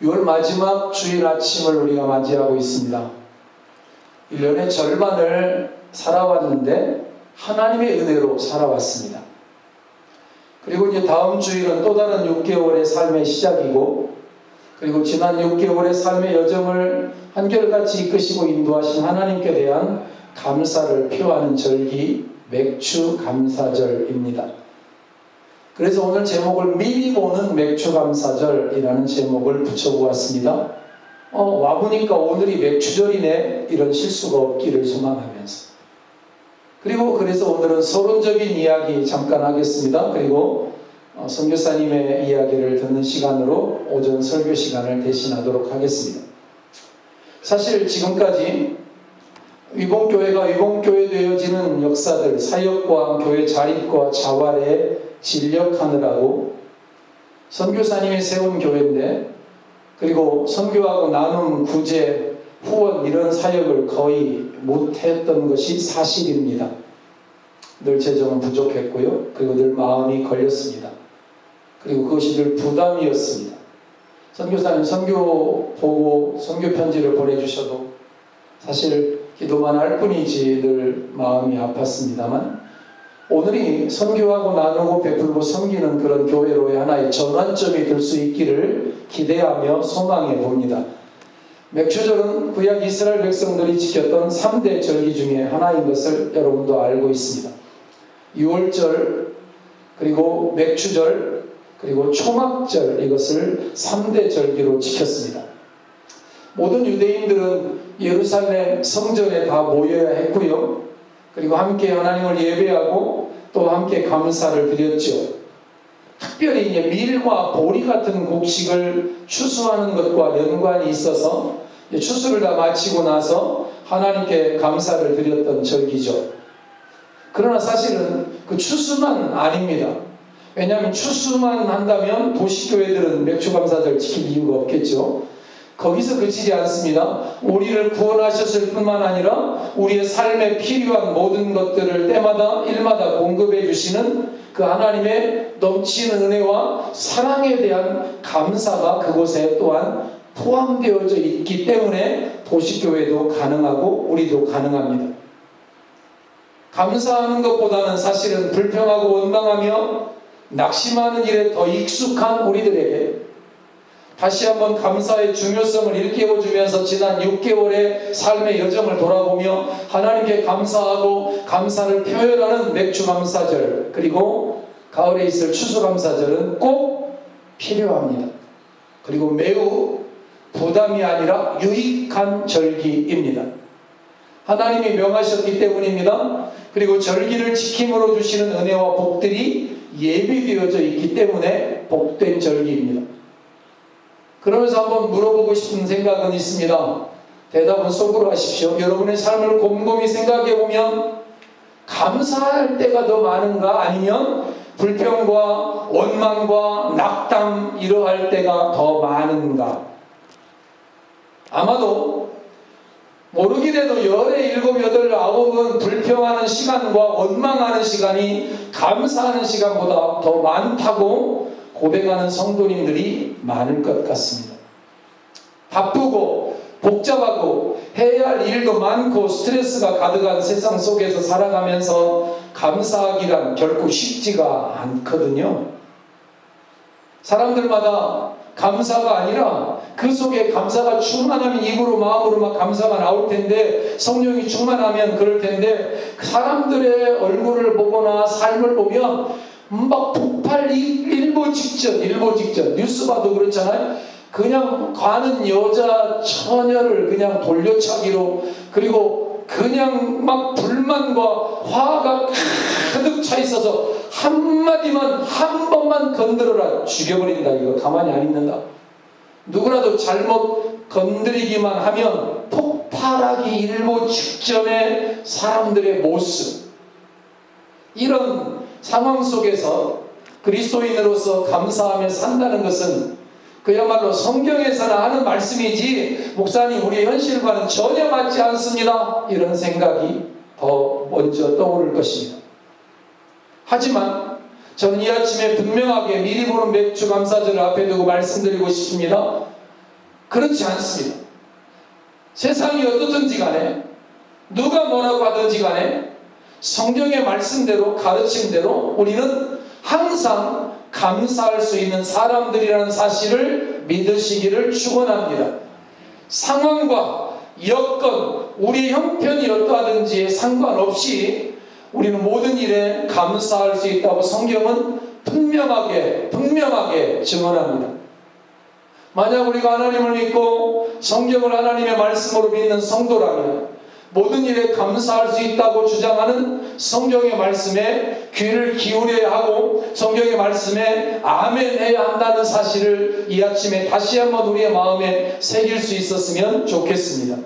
6월 마지막 주일 아침을 우리가 맞이하고 있습니다. 1년의 절반을 살아왔는데 하나님의 은혜로 살아왔습니다. 그리고 이제 다음 주일은 또 다른 6개월의 삶의 시작이고, 그리고 지난 6개월의 삶의 여정을 한결같이 이끄시고 인도하신 하나님께 대한 감사를 표하는 절기, 맥주 감사절입니다. 그래서 오늘 제목을 미리 보는 맥주 감사절이라는 제목을 붙여보았습니다. 와보니까 오늘이 맥주절이네, 이런 실수가 없기를 소망하면서. 그리고 그래서 오늘은 서론적인 이야기 잠깐 하겠습니다. 그리고 선교사님의 이야기를 듣는 시간으로 오전 설교 시간을 대신하도록 하겠습니다. 사실 지금까지 위봉교회가 위봉교회 되어지는 역사들, 사역과 교회 자립과 자활에 진력하느라고 선교사님이 세운 교회인데, 그리고 선교하고 나눔, 구제, 후원 이런 사역을 거의 못했던 것이 사실입니다. 늘 재정은 부족했고요. 그리고 늘 마음이 걸렸습니다. 그리고 그것이 늘 부담이었습니다. 선교사님 선교 보고 선교 편지를 보내주셔도 사실 기도만 할 뿐이지 늘 마음이 아팠습니다만, 오늘이 선교하고 나누고 베풀고 섬기는 그런 교회로의 하나의 전환점이 될 수 있기를 기대하며 소망해 봅니다. 맥주절은 구약 이스라엘 백성들이 지켰던 3대 절기 중에 하나인 것을 여러분도 알고 있습니다. 유월절, 그리고 맥주절, 그리고 초막절, 이것을 3대 절기로 지켰습니다. 모든 유대인들은 예루살렘 성전에 다 모여야 했고요. 그리고 함께 하나님을 예배하고 또 함께 감사를 드렸죠. 특별히 이제 밀과 보리 같은 곡식을 추수하는 것과 연관이 있어서 추수를 다 마치고 나서 하나님께 감사를 드렸던 절기죠. 그러나 사실은 그 추수만 아닙니다. 왜냐하면 추수만 한다면 도시교회들은 맥주감사절 지킬 이유가 없겠죠. 거기서 그치지 않습니다. 우리를 구원하셨을 뿐만 아니라 우리의 삶에 필요한 모든 것들을 때마다 일마다 공급해 주시는 그 하나님의 넘치는 은혜와 사랑에 대한 감사가 그곳에 또한 포함되어져 있기 때문에 도시교회도 가능하고 우리도 가능합니다. 감사하는 것보다는 사실은 불평하고 원망하며 낙심하는 일에 더 익숙한 우리들에게 다시 한번 감사의 중요성을 일깨워주면서 지난 6개월의 삶의 여정을 돌아보며 하나님께 감사하고 감사를 표현하는 맥주감사절, 그리고 가을에 있을 추수감사절은 꼭 필요합니다. 그리고 매우 부담이 아니라 유익한 절기입니다. 하나님이 명하셨기 때문입니다. 그리고 절기를 지킴으로 주시는 은혜와 복들이 예비되어져 있기 때문에 복된 절기입니다. 그러면서 한번 물어보고 싶은 생각은 있습니다. 대답은 속으로 하십시오. 여러분의 삶을 곰곰이 생각해 보면 감사할 때가 더 많은가, 아니면 불평과 원망과 낙담 이러할 때가 더 많은가? 아마도 모르긴 해도 열에 7, 8, 9은 불평하는 시간과 원망하는 시간이 감사하는 시간보다 더 많다고 고백하는 성도님들이 많을 것 같습니다. 바쁘고 복잡하고 해야 할 일도 많고 스트레스가 가득한 세상 속에서 살아가면서 감사하기란 결코 쉽지가 않거든요. 사람들마다 감사가 아니라 그 속에 감사가 충만하면 입으로 마음으로 막 감사가 나올 텐데, 성령이 충만하면 그럴 텐데, 사람들의 얼굴을 보거나 삶을 보면 막 폭발 일보 직전 뉴스 봐도 그렇잖아요. 그냥 가는 여자 처녀를 그냥 돌려차기로, 그리고 그냥 막 불만과 화가 가득 차 있어서 한마디만, 한 번만 건드려라 죽여버린다. 이거 가만히 안 있는다. 누구라도 잘못 건드리기만 하면 폭발하기 일보 직전의 사람들의 모습, 이런 상황 속에서 그리스도인으로서 감사하며 산다는 것은 그야말로 성경에서나 하는 말씀이지, 목사님 우리의 현실과는 전혀 맞지 않습니다, 이런 생각이 더 먼저 떠오를 것입니다. 하지만 저는 이 아침에 분명하게 미리 보는 맥주 감사절을 앞에 두고 말씀드리고 싶습니다. 그렇지 않습니다. 세상이 어떻든지 간에 누가 뭐라고 하든지 간에 성경의 말씀대로 가르침대로 우리는 항상 감사할 수 있는 사람들이라는 사실을 믿으시기를 축원합니다. 상황과 여건, 우리의 형편이 어떠하든지에 상관없이 우리는 모든 일에 감사할 수 있다고 성경은 분명하게 증언합니다. 만약 우리가 하나님을 믿고 성경을 하나님의 말씀으로 믿는 성도라면 모든 일에 감사할 수 있다고 주장하는 성경의 말씀에 귀를 기울여야 하고 성경의 말씀에 아멘 해야 한다는 사실을 이 아침에 다시 한번 우리의 마음에 새길 수 있었으면 좋겠습니다.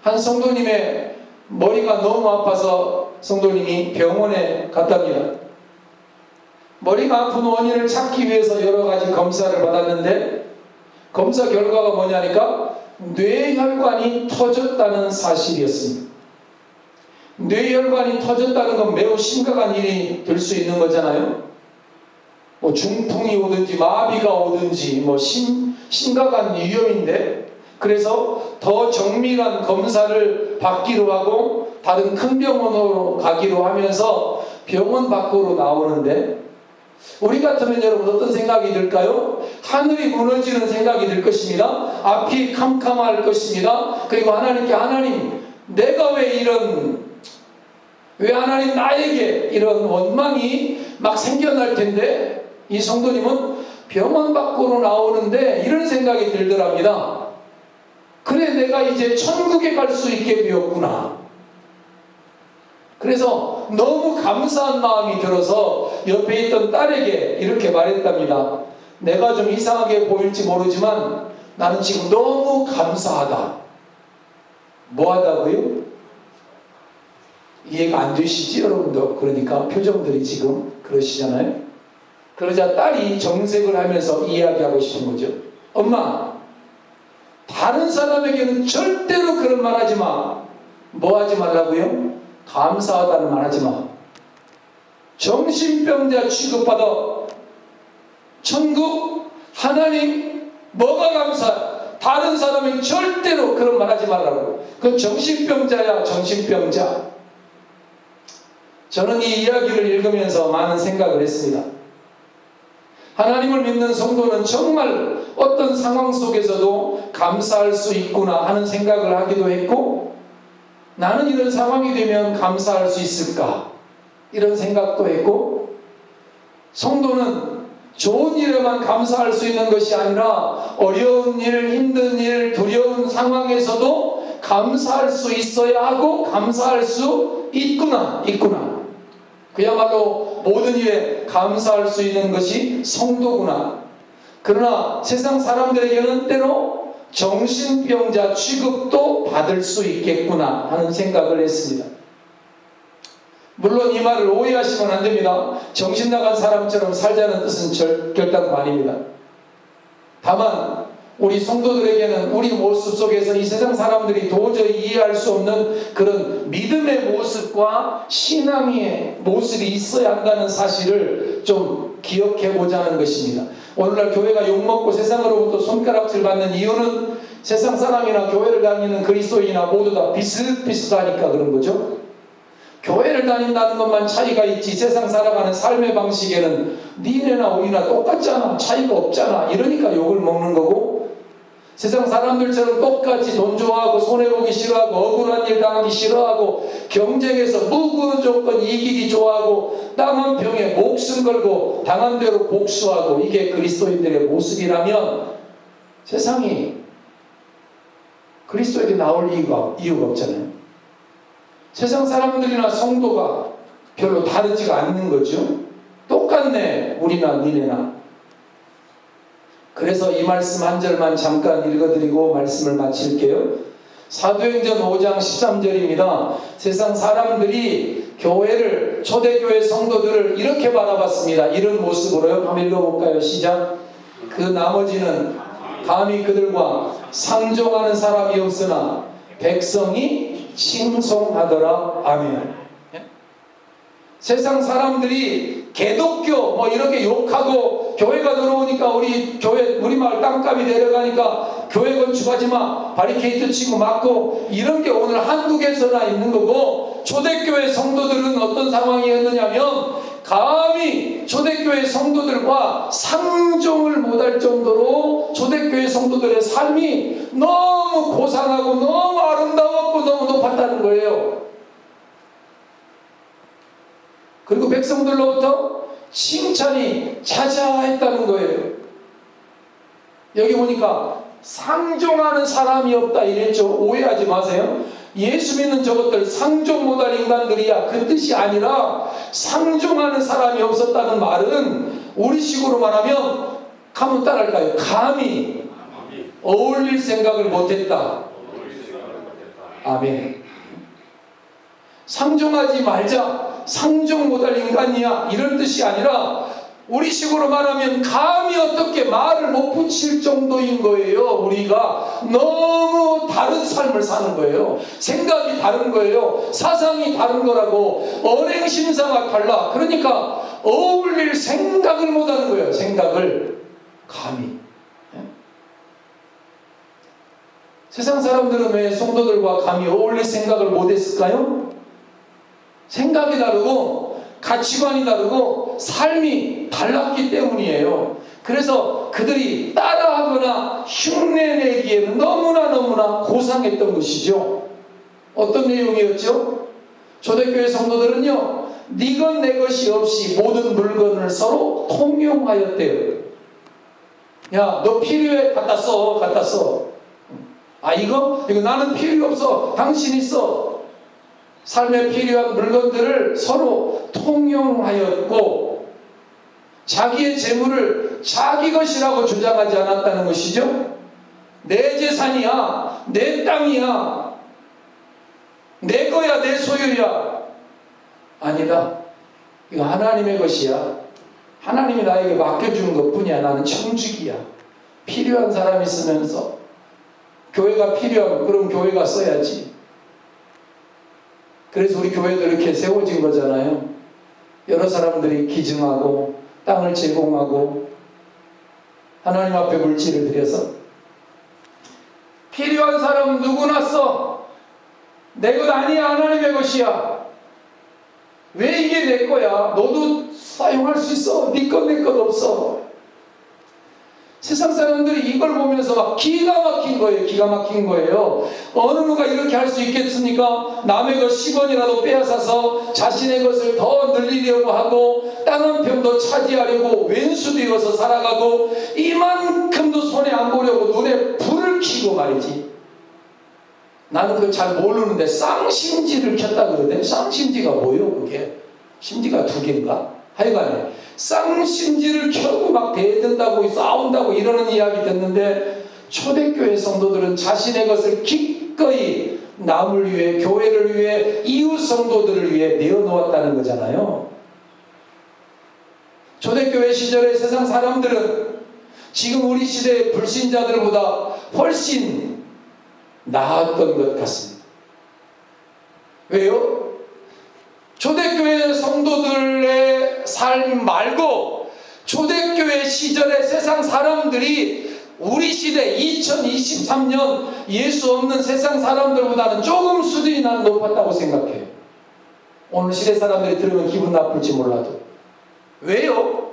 한 성도님의 머리가 너무 아파서 성도님이 병원에 갔답니다. 머리가 아픈 원인을 찾기 위해서 여러 가지 검사를 받았는데 검사 결과가 뭐냐니까 뇌혈관이 터졌다는 사실이었습니다. 뇌혈관이 터졌다는 건 매우 심각한 일이 될 수 있는 거잖아요. 뭐 중풍이 오든지 마비가 오든지 뭐 심각한 위험인데 그래서 더 정밀한 검사를 받기로 하고 다른 큰 병원으로 가기로 하면서 병원 밖으로 나오는데 우리 같으면 여러분 어떤 생각이 들까요? 하늘이 무너지는 생각이 들 것입니다. 앞이 캄캄할 것입니다. 그리고 하나님께 하나님 내가 왜 하나님 나에게 이런 원망이 막 생겨날 텐데 이 성도님은 병원 밖으로 나오는데 이런 생각이 들더랍니다. 그래 내가 이제 천국에 갈 수 있게 되었구나. 그래서 너무 감사한 마음이 들어서 옆에 있던 딸에게 이렇게 말했답니다. 내가 좀 이상하게 보일지 모르지만 나는 지금 너무 감사하다. 뭐 하다고요? 이해가 안 되시지 여러분도? 그러니까 표정들이 지금 그러시잖아요. 그러자 딸이 정색을 하면서 이야기하고 싶은 거죠. 엄마, 다른 사람에게는 절대로 그런 말 하지 마. 뭐 하지 말라고요? 감사하다는 말 하지 마. 정신병자 취급받아. 천국, 하나님, 뭐가 감사해? 다른 사람은 절대로 그런 말 하지 말라고. 그건 정신병자야, 정신병자. 저는 이 이야기를 읽으면서 많은 생각을 했습니다. 하나님을 믿는 성도는 정말 어떤 상황 속에서도 감사할 수 있구나 하는 생각을 하기도 했고, 나는 이런 상황이 되면 감사할 수 있을까? 이런 생각도 했고, 성도는 좋은 일에만 감사할 수 있는 것이 아니라 어려운 일, 힘든 일, 두려운 상황에서도 감사할 수 있어야 하고 감사할 수 있구나. 그야말로 모든 일에 감사할 수 있는 것이 성도구나. 그러나 세상 사람들에게는 때로 정신병자 취급도 받을 수 있겠구나 하는 생각을 했습니다. 물론 이 말을 오해하시면 안 됩니다. 정신 나간 사람처럼 살자는 뜻은 결단코 아닙니다. 다만 우리 성도들에게는 우리 모습 속에서 이 세상 사람들이 도저히 이해할 수 없는 그런 믿음의 모습과 신앙의 모습이 있어야 한다는 사실을 좀 기억해 보자는 것입니다. 오늘날 교회가 욕먹고 세상으로부터 손가락질 받는 이유는 세상 사람이나 교회를 다니는 그리스도인이나 모두 다 비슷비슷하니까 그런 거죠. 교회를 다닌다는 것만 차이가 있지 세상 살아가는 삶의 방식에는 니네나 우리나 똑같잖아, 차이가 없잖아, 이러니까 욕을 먹는 거고, 세상 사람들처럼 똑같이 돈 좋아하고 손해보기 싫어하고 억울한 일 당하기 싫어하고 경쟁에서 무조건 이기기 좋아하고 땅 한 평에 목숨 걸고 당한 대로 복수하고, 이게 그리스도인들의 모습이라면 세상이 그리스도에게 나올 이유가 없잖아요. 세상 사람들이나 성도가 별로 다르지가 않는 거죠. 똑같네, 우리나 니네나. 그래서 이 말씀 한 절만 잠깐 읽어드리고 말씀을 마칠게요. 사도행전 5장 13절입니다. 세상 사람들이 교회를, 초대교회 성도들을 이렇게 바라봤습니다. 이런 모습으로요. 한번 읽어볼까요? 시작. 그 나머지는 감히 그들과 상종하는 사람이 없으나 백성이 칭송하더라. 아멘. 세상 사람들이 개독교 뭐 이렇게 욕하고 교회가 들어오니까 우리 마을 땅값이 내려가니까 교회 건축하지 마 바리케이트 치고 막고 이런 게 오늘 한국에서나 있는 거고 초대교회 성도들은 어떤 상황이었느냐면 감히 초대교회 성도들과 상종을 못할 정도로 초대교회 성도들의 삶이 너무 고상하고 너무 아름다웠고 너무 높았다는 거예요. 그리고 백성들로부터 칭찬이 자자했다는 거예요. 여기 보니까 상종하는 사람이 없다 이랬죠. 오해하지 마세요. 예수 믿는 저것들 상종 못할 인간들이야 그 뜻이 아니라 상종하는 사람이 없었다는 말은 우리식으로 말하면 가면 따라할까요? 감히 어울릴 생각을 못했다. 아멘. 상종하지 말자 상종 못할 인간이야 이런 뜻이 아니라 우리식으로 말하면 감히 어떻게 말을 못 붙일 정도인 거예요. 우리가 너무 다른 삶을 사는 거예요. 생각이 다른 거예요. 사상이 다른 거라고. 언행심사가 달라. 그러니까 어울릴 생각을 못 하는 거예요. 생각을 감히. 세상 사람들은 왜 성도들과 감히 어울릴 생각을 못 했을까요? 생각이 다르고 가치관이 다르고 삶이 달랐기 때문이에요. 그래서 그들이 따라하거나 흉내내기에는 너무나 고상했던 것이죠. 어떤 내용이었죠? 초대교회 성도들은요, 네 것 내 것이 없이 모든 물건을 서로 통용하였대요. 야, 너 필요해? 갖다 써. 아, 이거 나는 필요 없어. 당신이 써. 삶에 필요한 물건들을 서로 통용하였고 자기의 재물을 자기 것이라고 주장하지 않았다는 것이죠. 내 재산이야, 내 땅이야, 내 거야, 내 소유야. 아니다. 이거 하나님의 것이야. 하나님이 나에게 맡겨준 것뿐이야. 나는 청주기야. 필요한 사람이 있으면서 교회가 필요하면 그럼 교회가 써야지. 그래서 우리 교회도 이렇게 세워진 거잖아요. 여러 사람들이 기증하고 땅을 제공하고 하나님 앞에 물질을 들여서 필요한 사람 누구나 써. 내 것 아니야. 하나님의 것이야. 왜 이게 내 거야? 너도 사용할 수 있어. 네 것 내 것 없어. 세상 사람들이 이걸 보면서 막 기가 막힌 거예요. 어느 누가 이렇게 할 수 있겠습니까? 남의 것 10원이라도 빼앗아서 자신의 것을 더 늘리려고 하고 땅 한 평 더 차지하려고 왼수 되어서 살아가고 이만큼도 손에 안 보려고 눈에 불을 켜고 말이지. 나는 그거 잘 모르는데 쌍심지를 켰다 그러대. 쌍심지가 뭐예요 그게? 심지가 두 개인가? 하여간에 쌍심지를 켜고 막 대든다고 싸운다고 이러는 이야기 듣는데 초대교회 성도들은 자신의 것을 기꺼이 남을 위해 교회를 위해 이웃 성도들을 위해 내어놓았다는 거잖아요. 초대교회 시절의 세상 사람들은 지금 우리 시대의 불신자들보다 훨씬 나았던 것 같습니다. 왜요? 초대교회 성도들의 삶 말고 초대교회 시절의 세상 사람들이 우리 시대 2023년 예수 없는 세상 사람들보다는 조금 수준이 나는 높았다고 생각해요. 오늘 시대 사람들이 들으면 기분 나쁠지 몰라도. 왜요?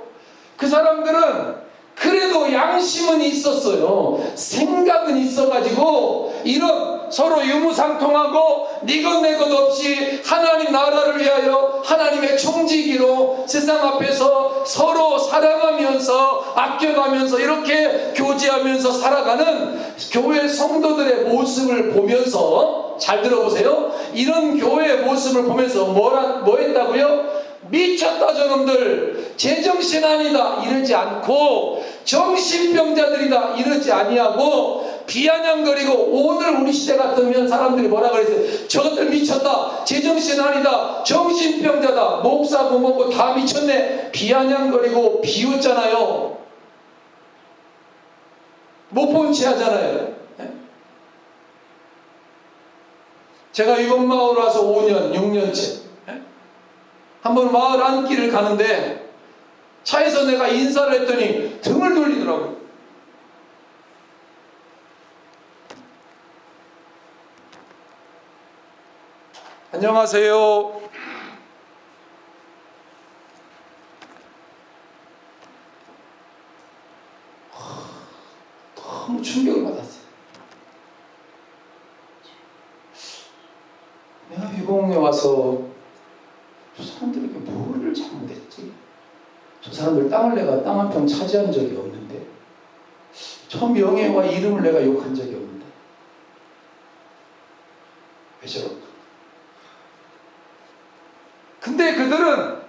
그 사람들은 그래도 양심은 있었어요. 생각은 있어가지고 이런 서로 유무상통하고 네 것 내 것 없이 하나님 나라를 위하여 하나님의 청지기로 세상 앞에서 서로 사랑하면서 아껴가면서 이렇게 교제하면서 살아가는 교회 성도들의 모습을 보면서 잘 들어보세요. 이런 교회의 모습을 보면서 뭐 했다고요? 미쳤다 저놈들, 제정신 아니다 이러지 않고 정신병자들이다 이러지 아니하고 비아냥거리고 오늘 우리 시대 같으면 사람들이 뭐라 그랬어요? 저것들 미쳤다, 제정신 아니다, 정신병자다, 목사 뭐먹고 다 미쳤네 비아냥거리고 비웃잖아요. 못 본 채 하잖아요. 제가 이번 마을 와서 5년 6년째 한번 마을 안길을 가는데 차에서 내가 인사를 했더니 등을 돌리더라고요. 안녕하세요. 너무 충격을 받았어요. 내가 미국에 와서 저 사람들에게 뭐를 잘못했지? 저 사람들 땅을 내가 땅 한 평 차지한 적이 없는데, 저 명예와 이름을 내가 욕한 적이 없는데 왜 저럴까? 근데 그들은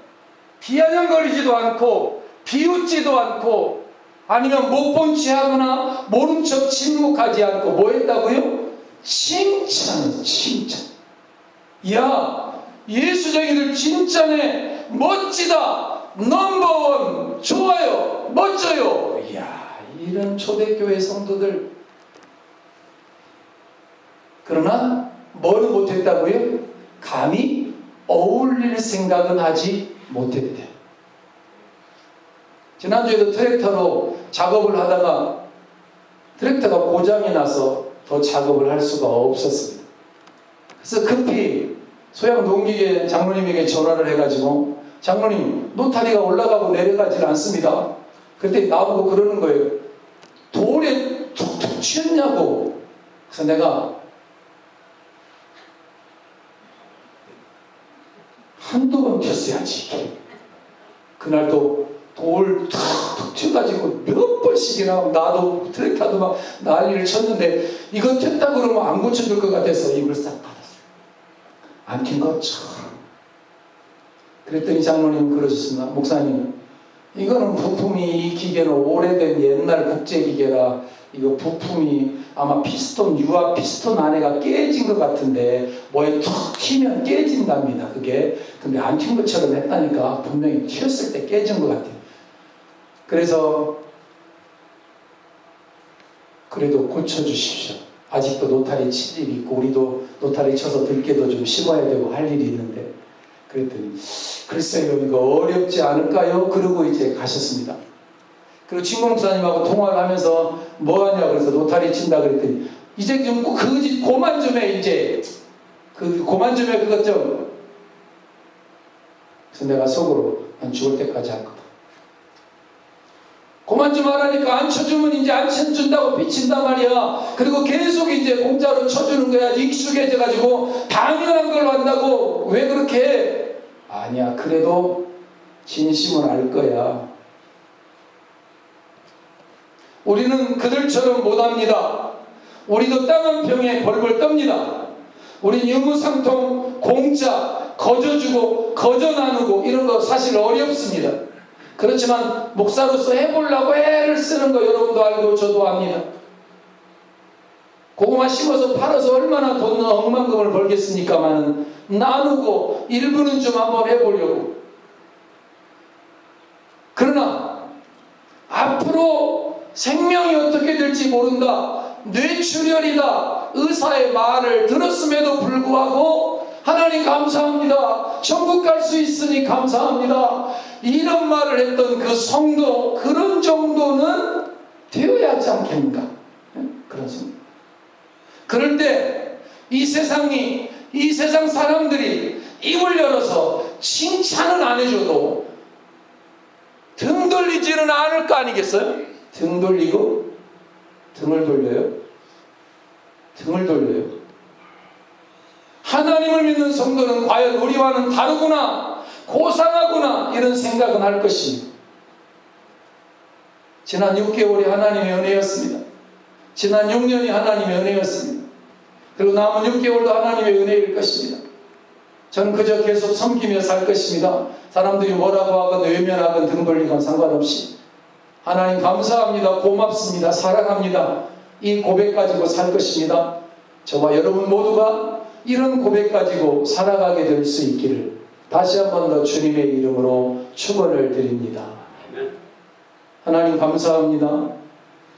비아냥거리지도 않고 비웃지도 않고 아니면 못 본 체 하거나 모른 척 침묵하지 않고 뭐 했다고요? 칭찬. 야, 예수쟁이들 진짜네, 멋지다, 넘버원, 좋아요, 멋져요. 이야, 이런 초대교회 성도들. 그러나 뭐는 못했다고요? 감히 어울릴 생각은 하지 못했대요. 지난주에도 트랙터로 작업을 하다가 트랙터가 고장이 나서 더 작업을 할 수가 없었습니다. 그래서 급히 소양 농기계 장로님에게 전화를 해가지고, 장로님, 노타리가 올라가고 내려가질 않습니다. 그때 나보고 그러는 거예요. 돌에 툭툭 치였냐고. 그래서 내가 한두 번 쳤어야지. 그날도 돌 툭툭 쳐가지고 몇 번씩이나, 나도 트랙터도 막 난리를 쳤는데 이거 쳤다 그러면 안 고쳐줄 것 같아서 입을 싹 닫았어요. 안 킨 것처럼. 그랬더니 장로님 그러셨습니다. 목사님, 이거는 부품이, 이 기계는 오래된 옛날 국제기계라 이거 부품이 아마 피스톤, 유압 피스톤 안에가 깨진 것 같은데 뭐에 툭 튀면 깨진답니다. 그게. 근데 안 튄 것처럼 했다니까 분명히 튀었을 때 깨진 것 같아요. 그래서 그래도 고쳐주십시오. 아직도 노타리 칠 일이 있고 우리도 노타리 쳐서 들깨도 좀 심어야 되고 할 일이 있는데, 그랬더니 글쎄요, 이거 어렵지 않을까요? 그러고 이제 가셨습니다. 그리고 친구 목사님하고 통화를 하면서 뭐 하냐 그래서 노타리 친다 그랬더니 이제 좀 고만 좀 해, 이제 고만 좀 해, 그것 좀. 그래서 내가 속으로 난 죽을 때까지 할 거다. 그만 좀 하라니까. 안 쳐주면 이제 안 쳐준다고 삐친단 말이야. 그리고 계속 이제 공짜로 쳐주는 거야. 익숙해져가지고 당연한 걸로 한다고. 왜 그렇게 해? 아니야, 그래도 진심을 알 거야. 우리는 그들처럼 못합니다. 우리도 땅 한 평에 벌벌 떱니다. 우린 유무상통, 공짜, 거저주고 거저 나누고 이런 거 사실 어렵습니다. 그렇지만 목사로서 해보려고 애를 쓰는 거 여러분도 알고 저도 압니다. 고구마 심어서 팔아서 얼마나 돈 억만금을 벌겠습니까마는 나누고 일부는 좀 한번 해보려고. 그러나 앞으로 생명이 어떻게 될지 모른다, 뇌출혈이다, 의사의 말을 들었음에도 불구하고 하나님 감사합니다, 천국 갈 수 있으니 감사합니다, 이런 말을 했던 그 성도, 그런 정도는 되어야 하지 않겠는가? 그런 성도. 그럴 때 이 세상 사람들이 입을 열어서 칭찬은 안 해줘도 등 돌리지는 않을 거 아니겠어요? 등 돌리고 등을 돌려요. 등을 돌려요. 하나님을 믿는 성도는 과연 우리와는 다르구나, 고상하구나, 이런 생각은 할 것입니다. 지난 6개월이 하나님의 은혜였습니다. 지난 6년이 하나님의 은혜였습니다. 그리고 남은 6개월도 하나님의 은혜일 것입니다. 저는 그저 계속 섬기며 살 것입니다. 사람들이 뭐라고 하건 외면하건 등 돌리건 상관없이 하나님 감사합니다, 고맙습니다, 사랑합니다, 이 고백 가지고 살 것입니다. 저와 여러분 모두가 이런 고백 가지고 살아가게 될 수 있기를 다시 한 번 더 주님의 이름으로 축원을 드립니다. 하나님 감사합니다.